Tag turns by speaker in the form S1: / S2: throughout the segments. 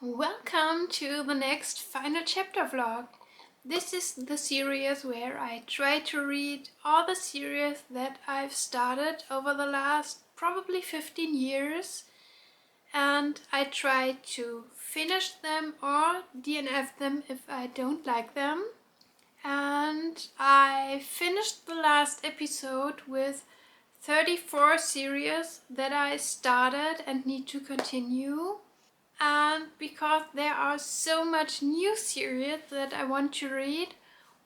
S1: Welcome to the next final chapter vlog. This is the series where I try to read all the series that I've started over the last probably 15 years, and I try to finish them or DNF them if I don't like them. And I finished the last episode with 34 series that I started and need to continue. And because there are so much new series that I want to read,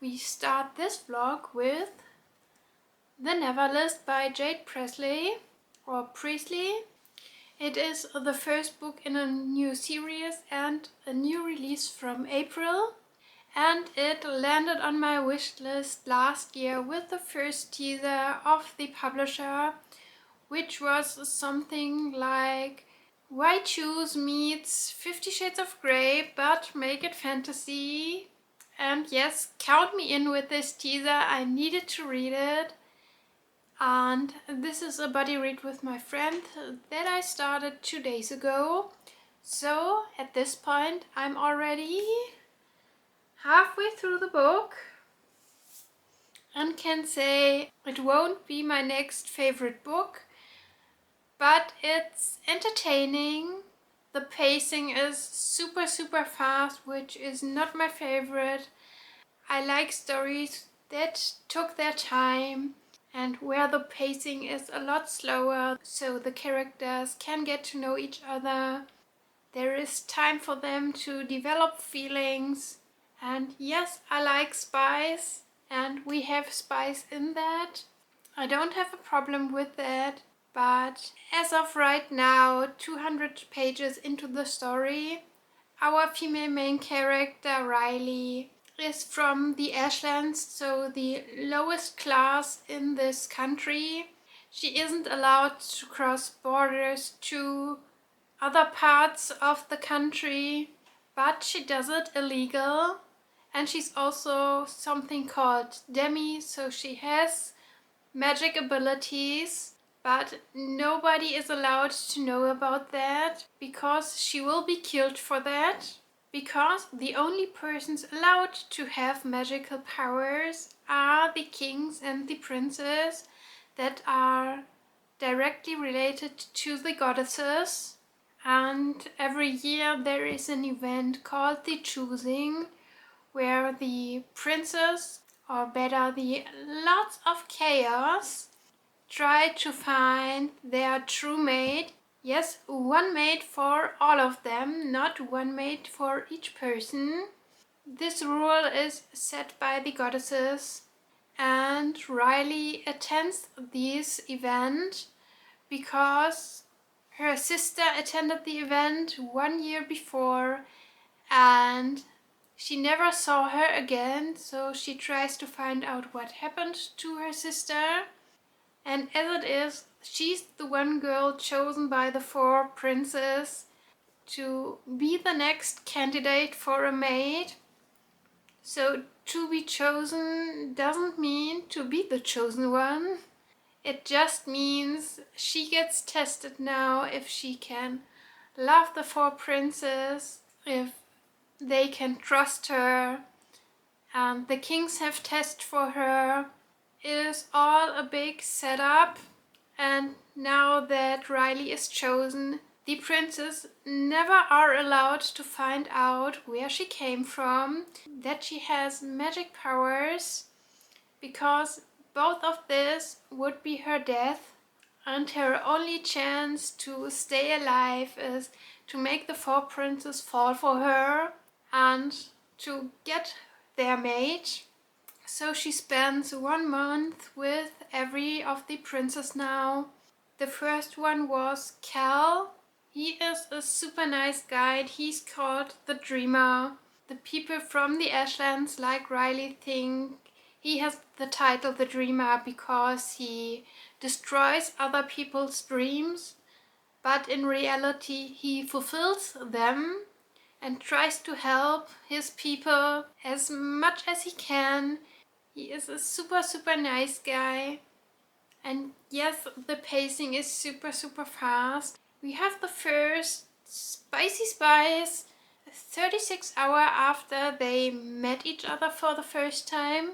S1: we start this vlog with The Neverlist by Jade Presley or Priestley. It is the first book in a new series and a new release from April. And it landed on my wish list last year with the first teaser of the publisher, which was something like Why Choose meets 50 Shades of Grey, but make it fantasy. And yes, count me in with this teaser, I needed to read it. And this is a buddy read with my friend that I started 2 days ago. So at this point I'm already halfway through the book and can say it won't be my next favorite book, but it's entertaining. The pacing is super fast, which is not my favorite. I like stories that took their time and where the pacing is a lot slower, so the characters can get to know each other. There is time for them to develop feelings. And yes, I like spies, and we have spies in that. I don't have a problem with that, but as of right now, 200 pages into the story, our female main character, Riley, is from the Ashlands, so the lowest class in this country. She isn't allowed to cross borders to other parts of the country, but she does it illegal. And she's also something called Demi, so she has magic abilities, but nobody is allowed to know about that because she will be killed for that. Because the only persons allowed to have magical powers are the kings and the princes that are directly related to the goddesses. And every year there is an event called the Choosing, where the princess, or better the Lords of Chaos, try to find their true mate. Yes, one mate for all of them, not one mate for each person. This rule is set by the goddesses, and Riley attends this event because her sister attended the event 1 year before and she never saw her again, so she tries to find out what happened to her sister. And as it is, she's the one girl chosen by the 4 princes to be the next candidate for a mate. So to be chosen doesn't mean to be the chosen one. It just means she gets tested now if she can love the 4 princes, if they can trust her, and the kings have tests for her. It is all a big setup, and now that Riley is chosen, the princes never are allowed to find out where she came from, that she has magic powers, because both of this would be her death, and her only chance to stay alive is to make the 4 princes fall for her and to get their mate. So she spends 1 month with every of the princes now. The first one was Cal. He is a super nice guy. He's called the Dreamer. The people from the Ashlands, like Riley, think he has the title the Dreamer because he destroys other people's dreams, but in reality he fulfills them and tries to help his people as much as he can. He is a super nice guy. And yes, the pacing is super fast. We have the first spicy spice 36 hours after they met each other for the first time.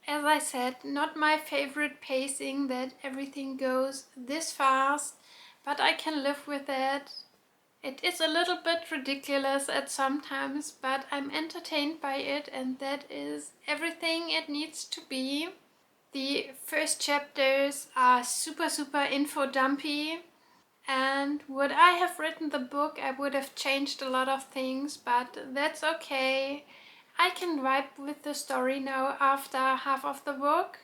S1: As I said, not my favorite pacing that everything goes this fast, but I can live with that. It is a little bit ridiculous at some times, but I'm entertained by it, and that is everything it needs to be. The first chapters are super info dumpy, and would I have written the book, I would have changed a lot of things, but that's okay. I can vibe with the story now after half of the book,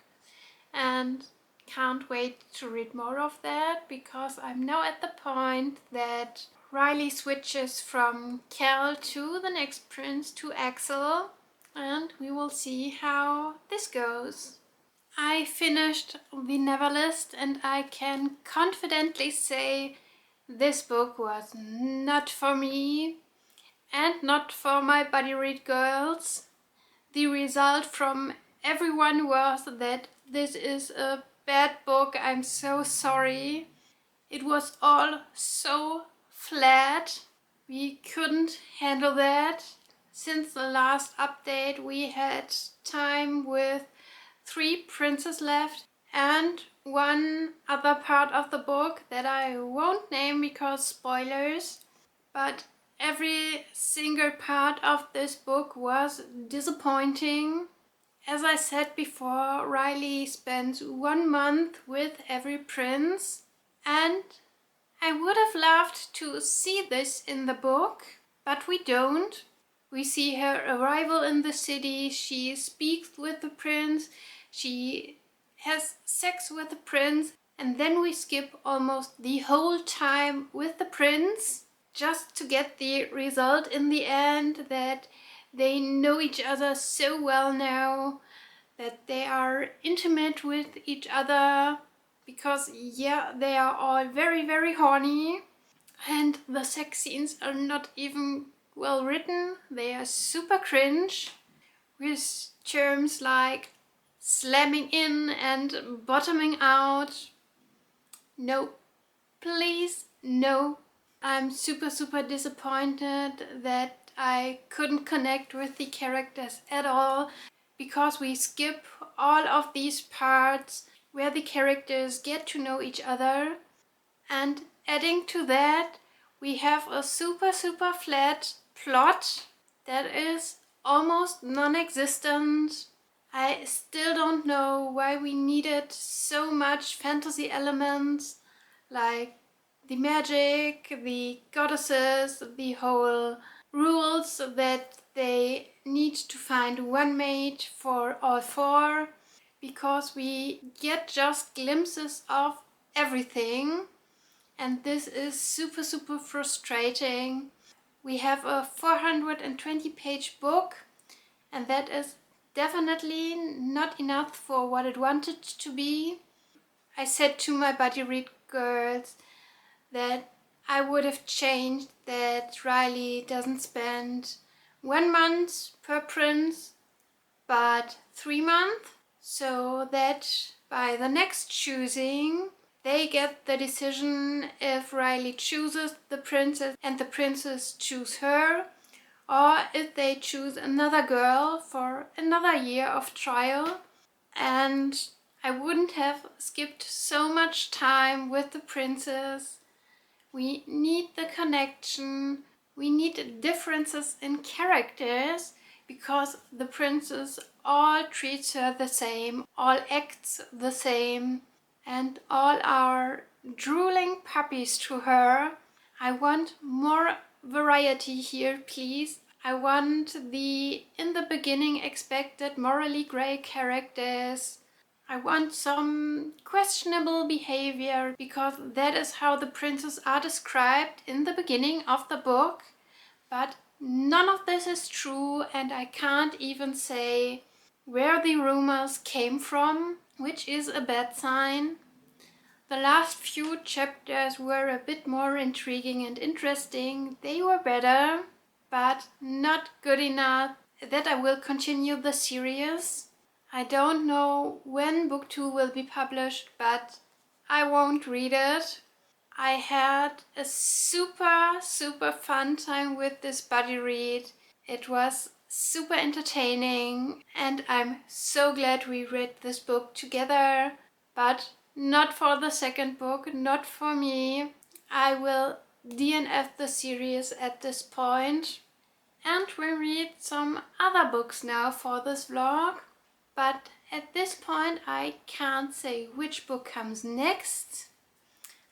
S1: and can't wait to read more of that, because I'm now at the point that Riley switches from Cal to the next prince to Axel, and we will see how this goes. I finished The Neverlist, and I can confidently say this book was not for me and not for my buddy read girls. The result from everyone was that this is a bad book. I'm so sorry. It was all so flat. We couldn't handle that. Since the last update, we had time with 3 princes left and one other part of the book that I won't name because spoilers, but every single part of this book was disappointing. As I said before, Riley spends 1 month with every prince, and I would have loved to see this in the book, but we don't. We see her arrival in the city, she speaks with the prince, she has sex with the prince, and then we skip almost the whole time with the prince just to get the result in the end that they know each other so well now, that they are intimate with each other, because yeah, they are all very horny, and the sex scenes are not even well written. They are super cringe, with terms like slamming in and bottoming out. No, please, no. I'm super disappointed that I couldn't connect with the characters at all, because we skip all of these parts where the characters get to know each other, and adding to that, we have a super flat plot that is almost non-existent. I still don't know why we needed so much fantasy elements, like the magic, the goddesses, the whole rules that they need to find one mate for all 4, because we get just glimpses of everything, and this is super frustrating. We have a 420-page book, and that is definitely not enough for what it wanted to be. I said to my buddy read girls that I would have changed that Riley doesn't spend 1 month per prince, but 3 months, so that by the next choosing they get the decision if Riley chooses the princess and the princess choose her, or if they choose another girl for another year of trial. And I wouldn't have skipped so much time with the princess. We need the connection, we need differences in characters, because the princess all treats her the same, all acts the same, and all are drooling puppies to her. I want more variety here, please. I want the in the beginning expected morally grey characters. I want some questionable behavior, because that is how the princes are described in the beginning of the book. But none of this is true, and I can't even say where the rumors came from, which is a bad sign. The last few chapters were a bit more intriguing and interesting. They were better, but not good enough that I will continue the series. I don't know when book 2 will be published, but I won't read it. I had a super fun time with this buddy read. It was super entertaining and I'm so glad we read this book together. But not for the second book, not for me. I will DNF the series at this point. And we read some other books now for this vlog. But at this point I can't say which book comes next.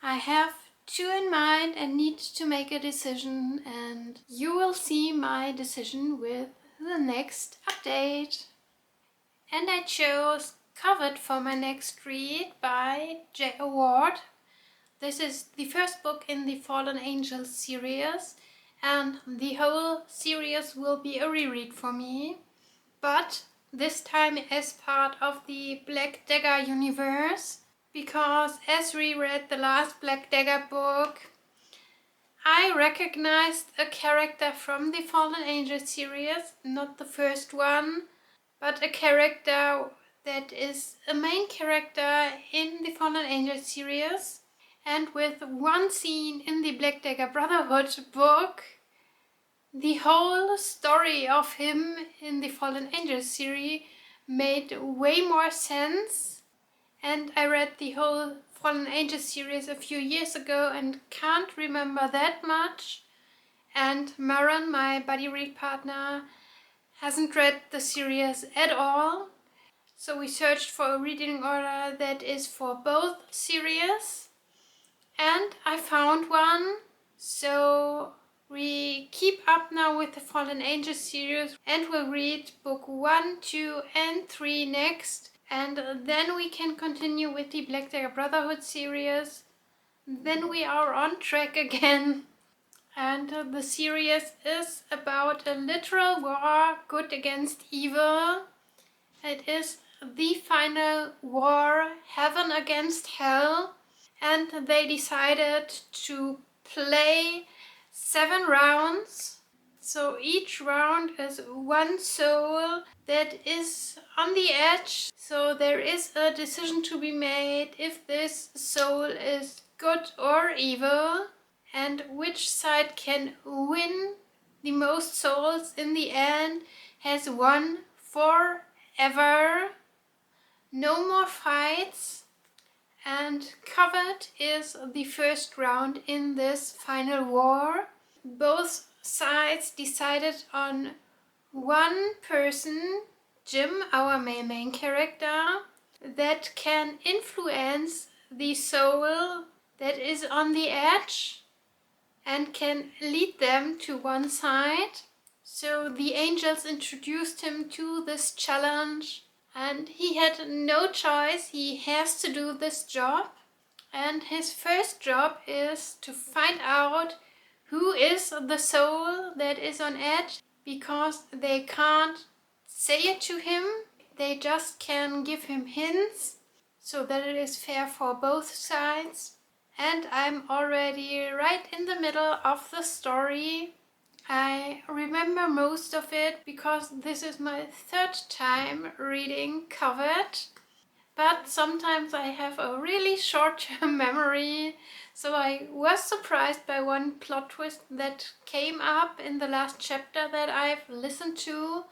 S1: I have two in mind and need to make a decision, and you will see my decision with the next update. And I chose Covet for my next read by J. Award. This is the first book in the Fallen Angels series, and the whole series will be a reread for me. But this time as part of the Black Dagger universe, because as we read the last Black Dagger book, I recognized a character from the Fallen Angel series, not the first one, but a character that is a main character in the Fallen Angel series. And with one scene in the Black Dagger Brotherhood book, the whole story of him in the Fallen Angel series made way more sense. And I read the whole Fallen Angel series a few years ago and can't remember that much. And Maron, my buddy read partner, hasn't read the series at all. So we searched for a reading order that is for both series. And I found one. So we keep up now with the Fallen Angel series and we'll read book 1, 2 and 3 next. And then we can continue with the Black Dagger Brotherhood series. Then we are on track again. And the series is about a literal war, good against evil. It is the final war, heaven against hell. And they decided to play 7 rounds. So each round is one soul that is on the edge. So there is a decision to be made if this soul is good or evil and which side can win the most souls in the end has won forever. No more fights. And Covet is the first round in this final war. Both sides decided on one person, Jim, our main character, that can influence the soul that is on the edge and can lead them to one side. So the angels introduced him to this challenge and he had no choice. He has to do this job. And his first job is to find out who is the soul that is on edge, because they can't say it to him. They just can give him hints so that it is fair for both sides. And I'm already right in the middle of the story. I remember most of it because this is my third time reading Covet. But sometimes I have a really short-term memory, so I was surprised by one plot twist that came up in the last chapter that I've listened to,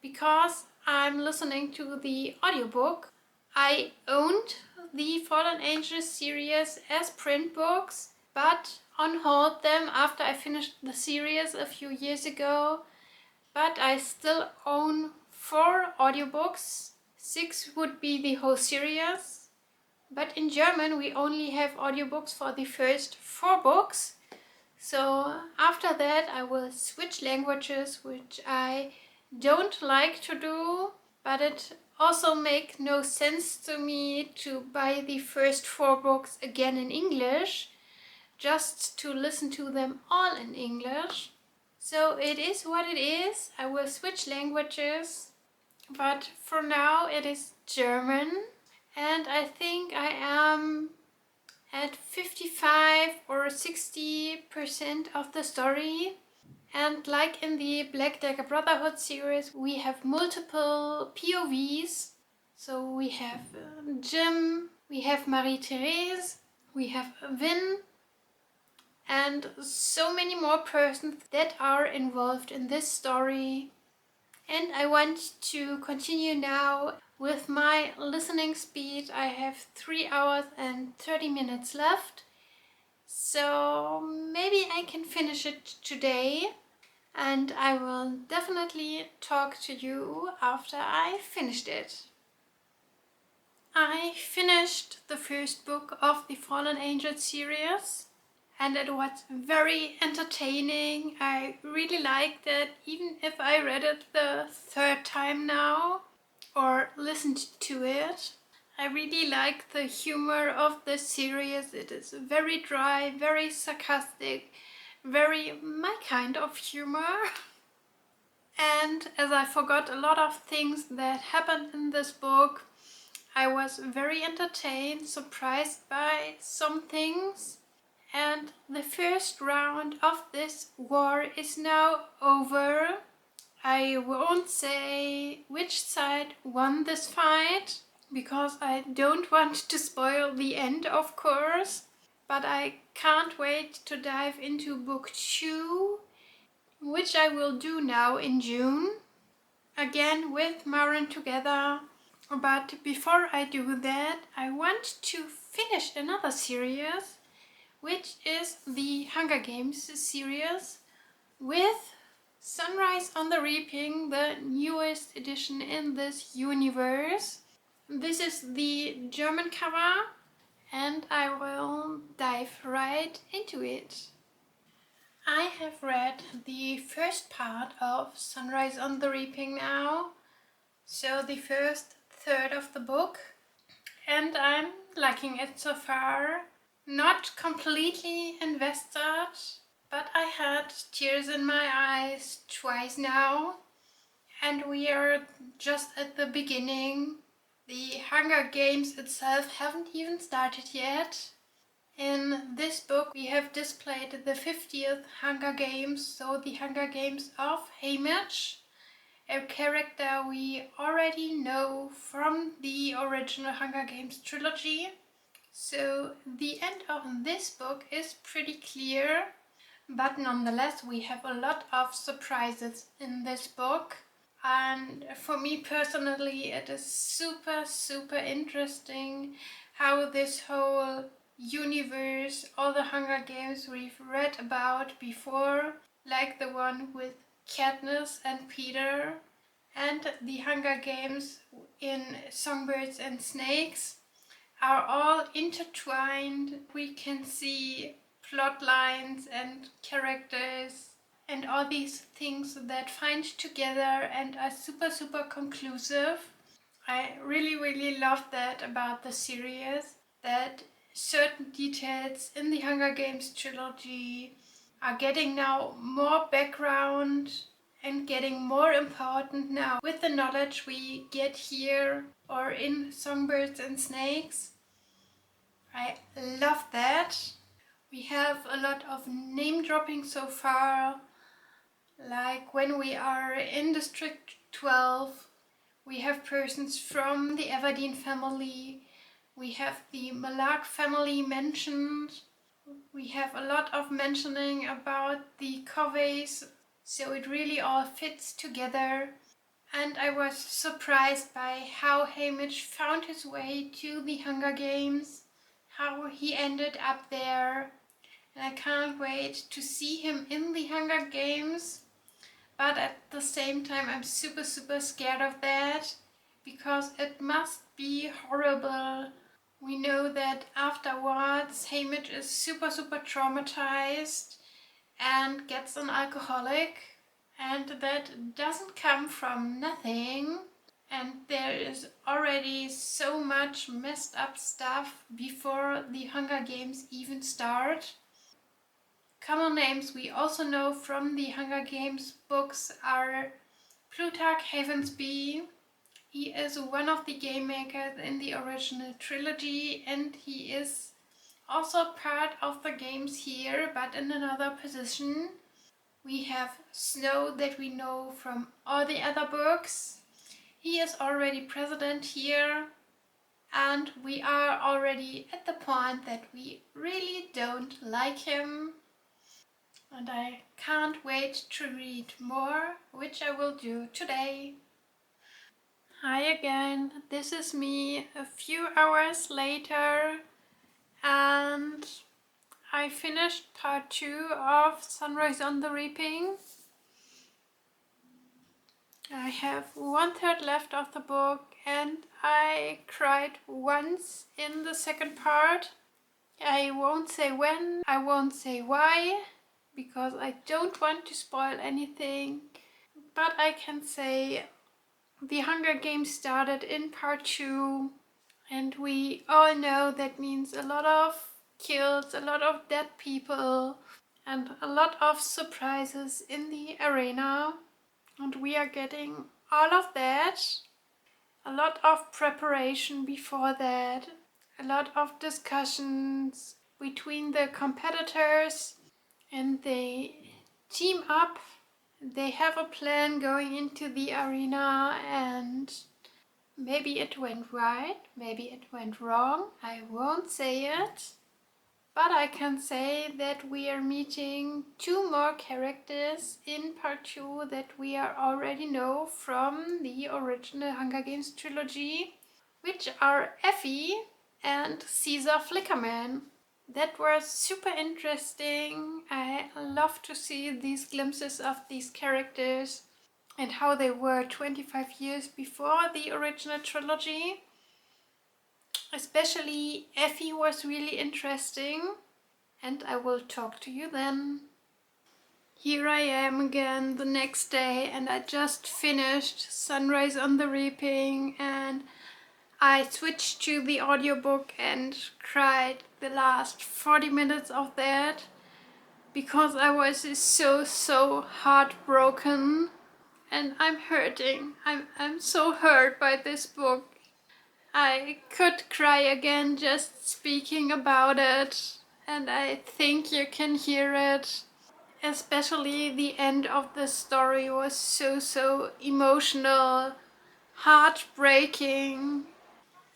S1: because I'm listening to the audiobook. I owned the Fallen Angels series as print books, but on hold them after I finished the series a few years ago. But I still own 4 audiobooks. 6 would be the whole series. But in German we only have audiobooks for the first 4 books. So after that I will switch languages, which I don't like to do. But it also makes no sense to me to buy the first 4 books again in English, just to listen to them all in English. So it is what it is. I will switch languages, but for now it is German. And I think I am at 55 or 60% of the story. And like in the Black Dagger Brotherhood series, we have multiple POVs. So we have Jim, we have Marie-Therese, we have Vin, and so many more persons that are involved in this story. And I want to continue now with my listening speed. I have 3 hours and 30 minutes left, so maybe I can finish it today, and I will definitely talk to you after I finished it. I finished the first book of the Fallen Angel series, and it was very entertaining. I really liked it, even if I read it the third time now, or listened to it. I really like the humor of the series. It is very dry, very sarcastic, very my kind of humor. And as I forgot a lot of things that happened in this book, I was very entertained, surprised by some things. And the first round of this war is now over. I won't say which side won this fight, because I don't want to spoil the end, of course. But I can't wait to dive into book 2, which I will do now in June, again with Maren together. But before I do that, I want to finish another series, which is the Hunger Games series, with Sunrise on the Reaping, the newest edition in this universe. This is the German cover, and I will dive right into it. I have read the first part of Sunrise on the Reaping now, so the first third of the book, and I'm liking it so far. Not completely invested, but I had tears in my eyes twice now, and we are just at the beginning. The Hunger Games itself haven't even started yet. In this book we have displayed the 50th Hunger Games, so the Hunger Games of Haymitch, a character we already know from the original Hunger Games trilogy. So the end of this book is pretty clear, but nonetheless we have a lot of surprises in this book. And for me personally, it is super interesting how this whole universe, all the Hunger Games we've read about before, like the one with Katniss and Peter, and the Hunger Games in Songbirds and Snakes, are all intertwined. We can see plot lines and characters and all these things that find together and are super conclusive. I really love that about the series, that certain details in the Hunger Games trilogy are getting now more background and getting more important now with the knowledge we get here or in Songbirds and Snakes. I love that. We have a lot of name dropping so far, like when we are in District 12, we have persons from the Everdeen family, we have the Lark family mentioned, we have a lot of mentioning about the Covets, so it really all fits together. And I was surprised by how Haymitch found his way to the Hunger Games, how he ended up there, and I can't wait to see him in the Hunger Games. But at the same time I'm super scared of that, because it must be horrible. We know that afterwards Haymitch is super traumatized and gets an alcoholic, and that doesn't come from nothing. And there is already so much messed up stuff before the Hunger Games even start. Common names we also know from the Hunger Games books are Plutarch Havensby. He is one of the game makers in the original trilogy, and he is also part of the games here, but in another position. We have Snow, that we know from all the other books. He is already president here, and we are already at the point that we really don't like him. and I can't wait to read more, which I will do today. Hi again, this is me a few hours later, and I finished part 2 of Sunrise on the Reaping. I have 1/3 left of the book, and I cried once in the second part. I won't say when, I won't say why, because I don't want to spoil anything, but I can say the Hunger Games started in part 2, and we all know that means a lot of kills, a lot of dead people, and a lot of surprises in the arena. And we are getting all of that, a lot of preparation before that, a lot of discussions between the competitors, and they team up. They have a plan going into the arena, and maybe it went right, maybe it went wrong. I won't say it, but I can say that we are meeting 2 more characters in part 2 that we already know from the original Hunger Games trilogy, which are Effie and Caesar Flickerman. That was super interesting. I love to see these glimpses of these characters and how they were 25 years before the original trilogy. Especially Effie was really interesting, and I will talk to you then. Here I am again the next day, and I just finished Sunrise on the Reaping, and I switched to the audiobook and cried the last 40 minutes of that because I was so heartbroken, and I'm hurting. I'm so hurt by this book. I could cry again just speaking about it, and I think you can hear it. Especially the end of the story was so emotional, heartbreaking,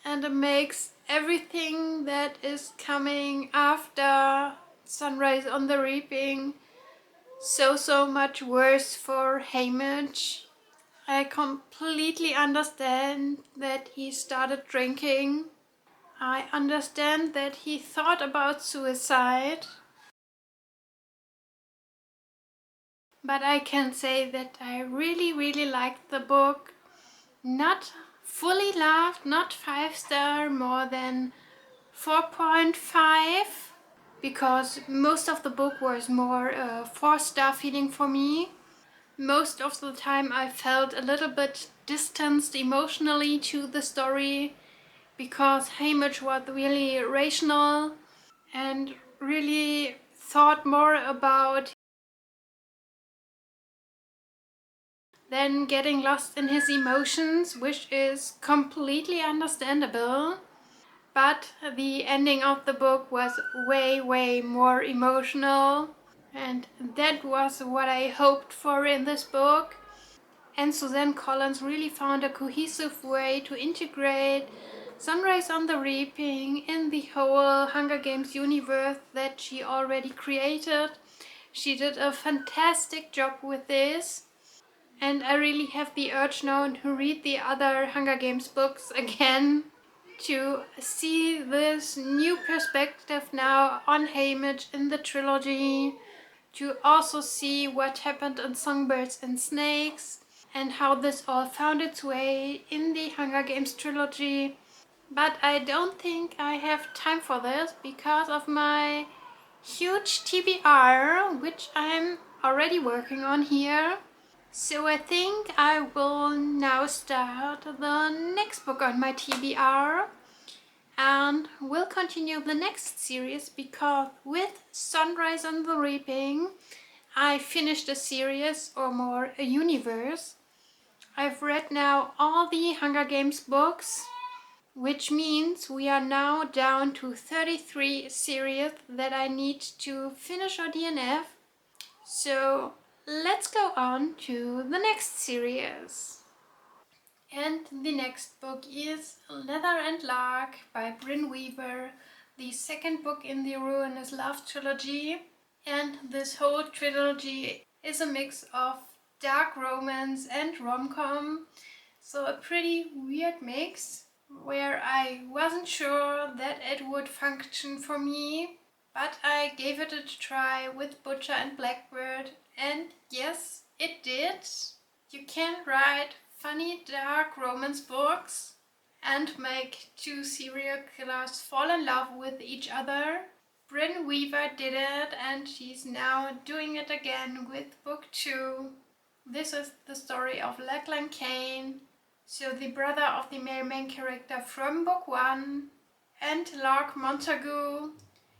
S1: and it makes everything that is coming after Sunrise on the Reaping so much worse for Hamish. I completely understand that he started drinking. I understand that he thought about suicide. But I can say that I really liked the book. Not fully loved, not 5-star, more than 4.5, because most of the book was more 4-star feeling for me. Most of the time I felt a little bit distanced emotionally to the story, because Hamish was really rational and really thought more about than getting lost in his emotions, which is completely understandable. But the ending of the book was way more emotional, and that was what I hoped for in this book. And Suzanne Collins really found a cohesive way to integrate Sunrise on the Reaping in the whole Hunger Games universe that she already created. She did a fantastic job with this, and I really have the urge now to read the other Hunger Games books again, to see this new perspective now on Hamish in the trilogy, to also see what happened in Songbirds and Snakes, and how this all found its way in the Hunger Games trilogy. But I don't think I have time for this because of my huge TBR, which I'm already working on here. So I think I will now start the next book on my TBR, and we'll continue the next series, because with Sunrise on the Reaping I finished a series, or more a universe. I've read now all the Hunger Games books, which means we are now down to 33 series that I need to finish or DNF. So let's go on to the next series. And the next book is Leather and Lark by Brynne Weaver, the second book in the Ruinous Love trilogy. And this whole trilogy is a mix of dark romance and rom-com, so a pretty weird mix where I wasn't sure that it would function for me, but I gave it a try with Butcher and Blackbird, and yes, it did. You can write funny dark romance books and make two serial killers fall in love with each other. Bryn Weaver did it, and she's now doing it again with book 2. This is the story of Lachlan Kane, so the brother of the male main character from book 1, and Lark Montagu.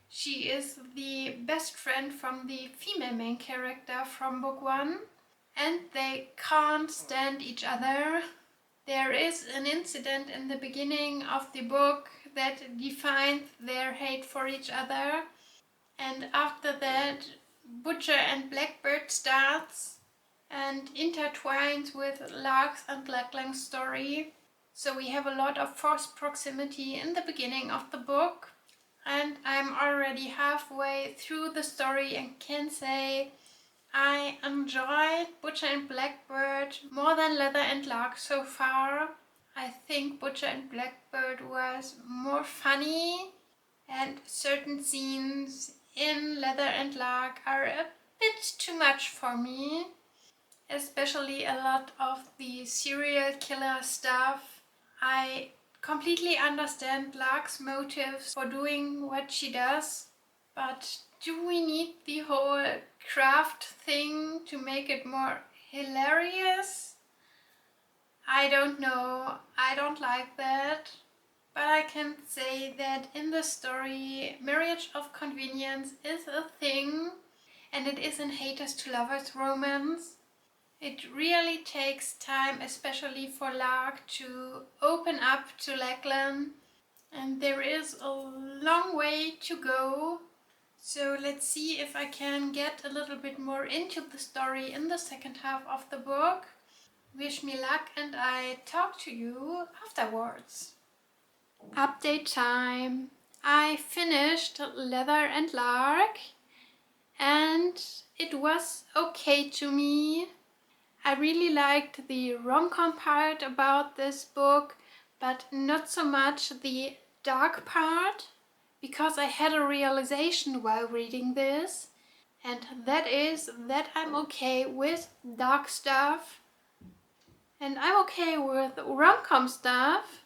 S1: She is the best friend from the female main character from book 1, and they can't stand each other. There is an incident in the beginning of the book that defines their hate for each other, and after that Butcher and Blackbird starts and intertwines with Lark's and Lachlan's story. So we have a lot of forced proximity in the beginning of the book, and I'm already halfway through the story and can say I enjoyed Butcher and Blackbird more than Leather and Lark so far. I think Butcher and Blackbird was more funny, and certain scenes in Leather and Lark are a bit too much for me. Especially a lot of the serial killer stuff. I completely understand Lark's motives for doing what she does, but do we need the whole craft thing to make it more hilarious? I don't know, I don't like that. But I can say that in the story, marriage of convenience is a thing, and it is in haters to lovers romance. It really takes time, especially for Lark, to open up to Lachlan, and there is a long way to go. So let's see if I can get a little bit more into the story in the second half of the book. Wish me luck, and I talk to you afterwards. Update time. I finished Leather and Lark, and it was okay to me. I really liked the rom-com part about this book, but not so much the dark part, because I had a realization while reading this, and that is that I'm okay with dark stuff, and I'm okay with rom-com stuff,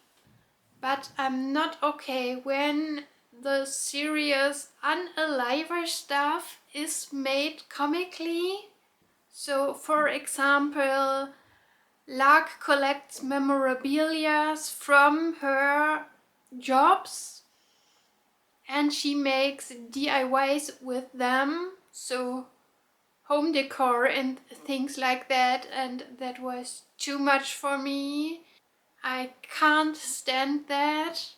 S1: but I'm not okay when the serious unaliver stuff is made comically. So, for example, Lark collects memorabilia from her jobs and she makes DIYs with them, so home decor and things like that, and that was too much for me. I can't stand that.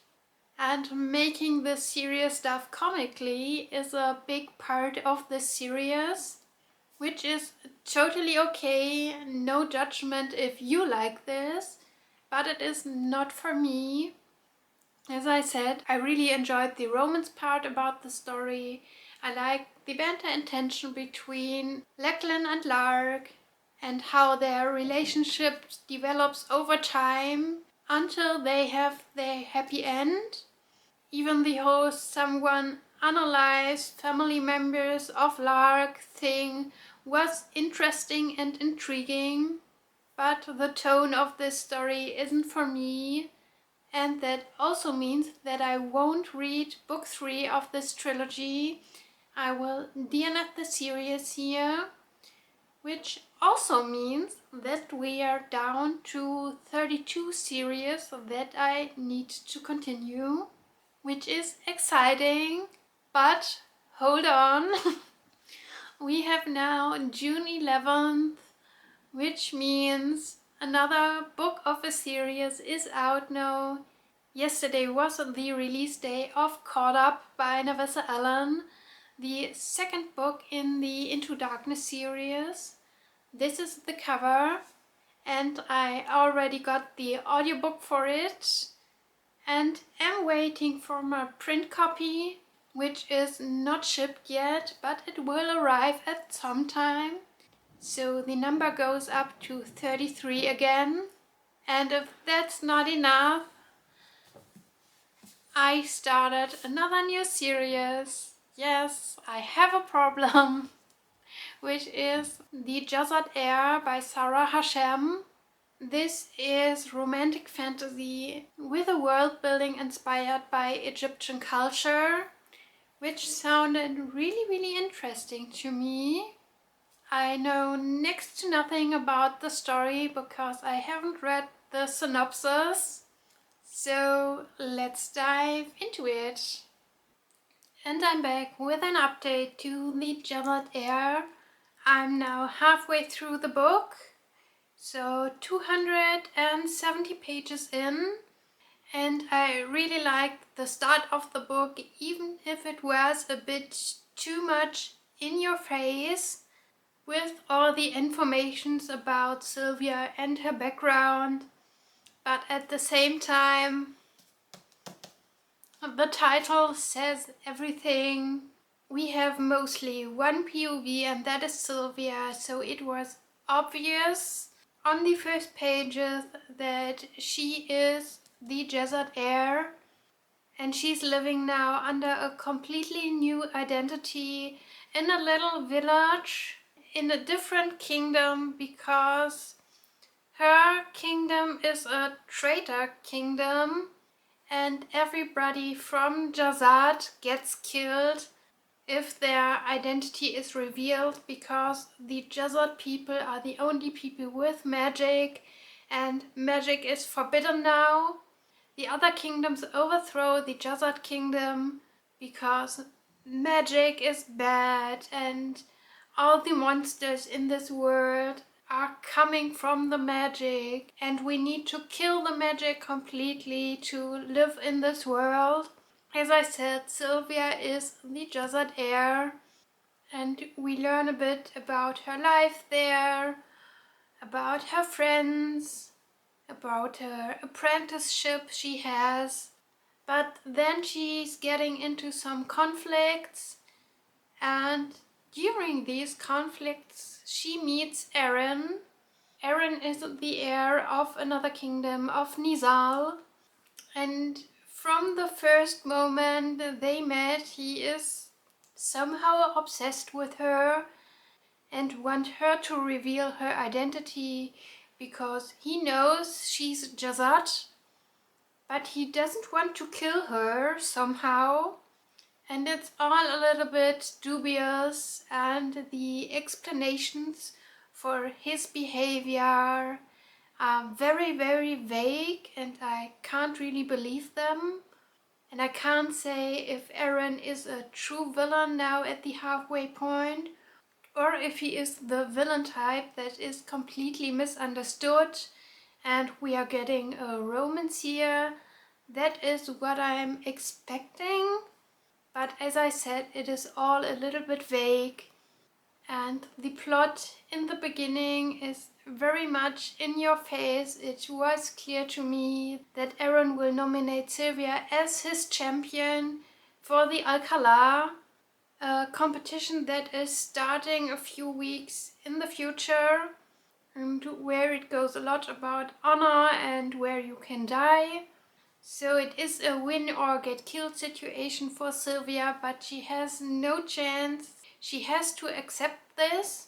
S1: And making the serious stuff comically is a big part of the series, which is totally okay, no judgment if you like this, but it is not for me. As I said, I really enjoyed the romance part about the story. I like the banter and tension between Lachlan and Lark, and how their relationship develops over time until they have their happy end. Even the whole someone analyzed family members of Lark thing was interesting and intriguing, but the tone of this story isn't for me, and that also means that I won't read book 3 of this trilogy. I will DNF the series here, which also means that we are down to 32 series that I need to continue, which is exciting, but hold on. We have now June 11th, which means another book of a series is out now. Yesterday was the release day of Caught Up by Navessa Allen, the second book in the Into Darkness series. This is the cover, and I already got the audiobook for it and am waiting for my print copy. which is not shipped yet, but it will arrive at some time. So the number goes up to 33 again. And if that's not enough, I started another new series. Yes, I have a problem, which is the Jasad Heir by Sarah Hashem. This is romantic fantasy with a world building inspired by Egyptian culture, which sounded really interesting to me. I know next to nothing about the story because I haven't read the synopsis. So let's dive into it. And I'm back with an update to the Jasad Heir. I'm now halfway through the book, so 270 pages in, and I really liked the start of the book, even if it was a bit too much in your face with all the informations about Sylvia and her background. But at the same time, the title says everything. We have mostly one POV, and that is Sylvia, so it was obvious on the first pages that she is the Jasad Heir, and she's living now under a completely new identity in a little village in a different kingdom, because her kingdom is a traitor kingdom and everybody from Jasad gets killed if their identity is revealed, because the Jasad people are the only people with magic, and magic is forbidden now. The other kingdoms overthrow the Jasad kingdom because magic is bad and all the monsters in this world are coming from the magic, and we need to kill the magic completely to live in this world. As I said, Sylvia is the Jasad Heir, and we learn a bit about her life there, about her friends, about her apprenticeship she has. But then she's getting into some conflicts, and during these conflicts she meets Aaron. Aaron is the heir of another kingdom, of Nizal, and from the first moment they met, he is somehow obsessed with her and wants her to reveal her identity, because he knows she's Jasad, but he doesn't want to kill her somehow. And it's all a little bit dubious, and the explanations for his behavior are very vague, and I can't really believe them. And I can't say if Aaron is a true villain now at the halfway point, or if he is the villain type that is completely misunderstood and we are getting a romance here. That is what I'm expecting. But as I said, it is all a little bit vague, and the plot in the beginning is very much in your face. It was clear to me that Aaron will nominate Sylvia as his champion for the Alcala, a competition that is starting a few weeks in the future, and where it goes a lot about honor and where you can die. So it is a win or get killed situation for Sylvia, but she has no chance. She has to accept this,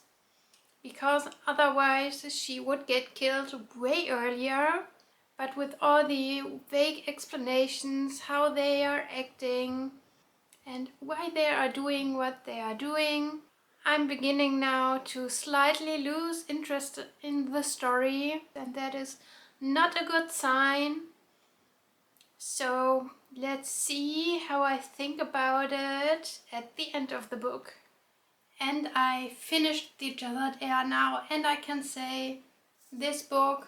S1: because otherwise she would get killed way earlier. But with all the vague explanations how they are acting and why they are doing what they are doing, I'm beginning now to slightly lose interest in the story, and that is not a good sign. So let's see how I think about it at the end of the book. And I finished the Jasad Heir now, and I can say this book,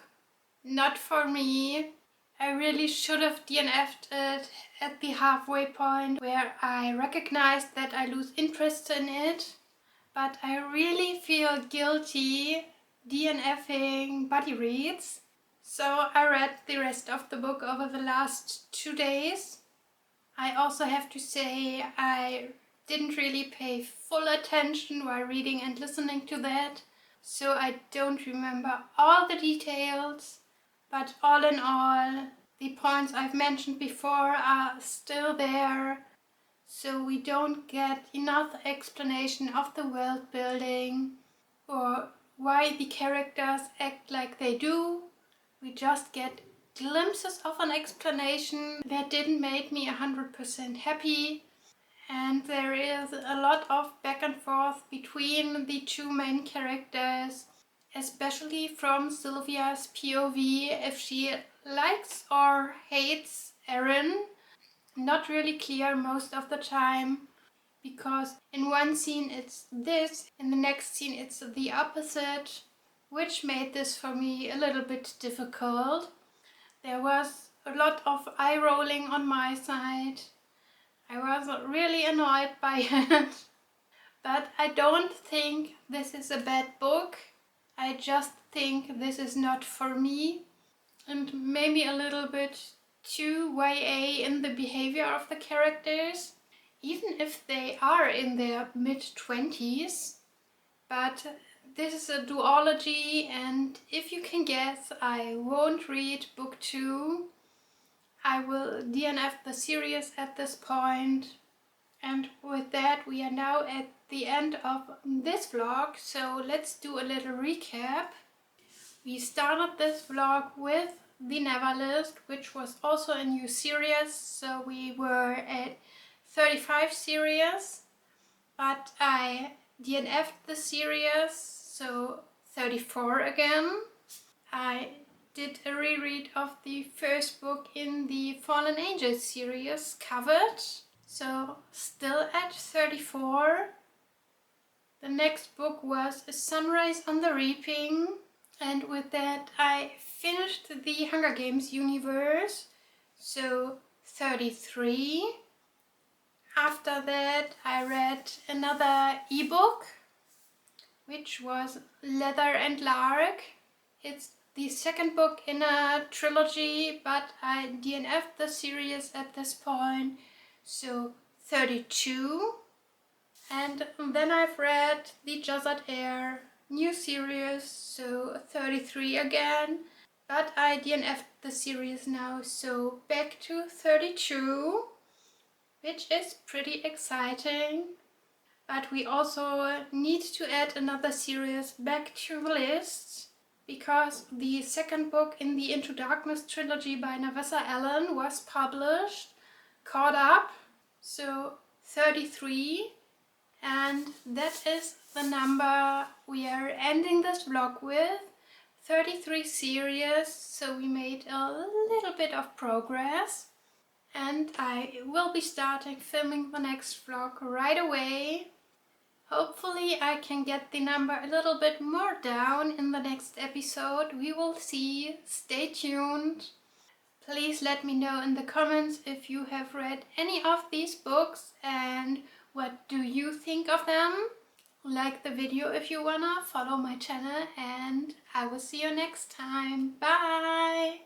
S1: not for me. I really should have DNF'd it at the halfway point where I recognized that I lose interest in it. But I really feel guilty DNFing buddy reads. So I read the rest of the book over the last 2 days. I also have to say I didn't really pay full attention while reading and listening to that, so I don't remember all the details, but all in all, the points I've mentioned before are still there, so we don't get enough explanation of the world building or why the characters act like they do. We just get glimpses of an explanation that didn't make me 100% happy, and there is a lot of back and forth between the two main characters, especially from Sylvia's POV, if she likes or hates Aaron. Not really clear most of the time, because in one scene it's this, in the next scene it's the opposite, which made this for me a little bit difficult. There was a lot of eye rolling on my side. I was really annoyed by it. But I don't think this is a bad book. I just think this is not for me, and maybe a little bit too YA in the behavior of the characters, even if they are in their mid-20s. But this is a duology, and if you can guess, I won't read book 2. I will DNF the series at this point. And with that, we are now at the end of this vlog, so let's do a little recap. We started this vlog with the Neverlist, which was also a new series, so we were at 35 series, but I DNF'd the series, so 34 again. I did a reread of the first book in the Fallen Angels series, Covet, so still at 34. The next book was A Sunrise on the Reaping, and with that I finished the Hunger Games universe, so 33. After that I read another ebook, which was Leather and Lark. It's the second book in a trilogy, but I DNF'd the series at this point, so 32. And then I've read the Jasad Heir new series, so 33 again, but I DNF'd the series now, so back to 32, which is pretty exciting. But we also need to add another series back to the list, because the second book in the Into Darkness trilogy by Navessa Allen was published, caught up, so 33. And that is the number we are ending this vlog with, 33 series, so we made a little bit of progress. And I will be starting filming the next vlog right away. Hopefully I can get the number a little bit more down in the next episode. We will see. Stay tuned. Please let me know in the comments if you have read any of these books and what do you think of them. Like the video if you wanna, follow my channel, and I will see you next time. Bye!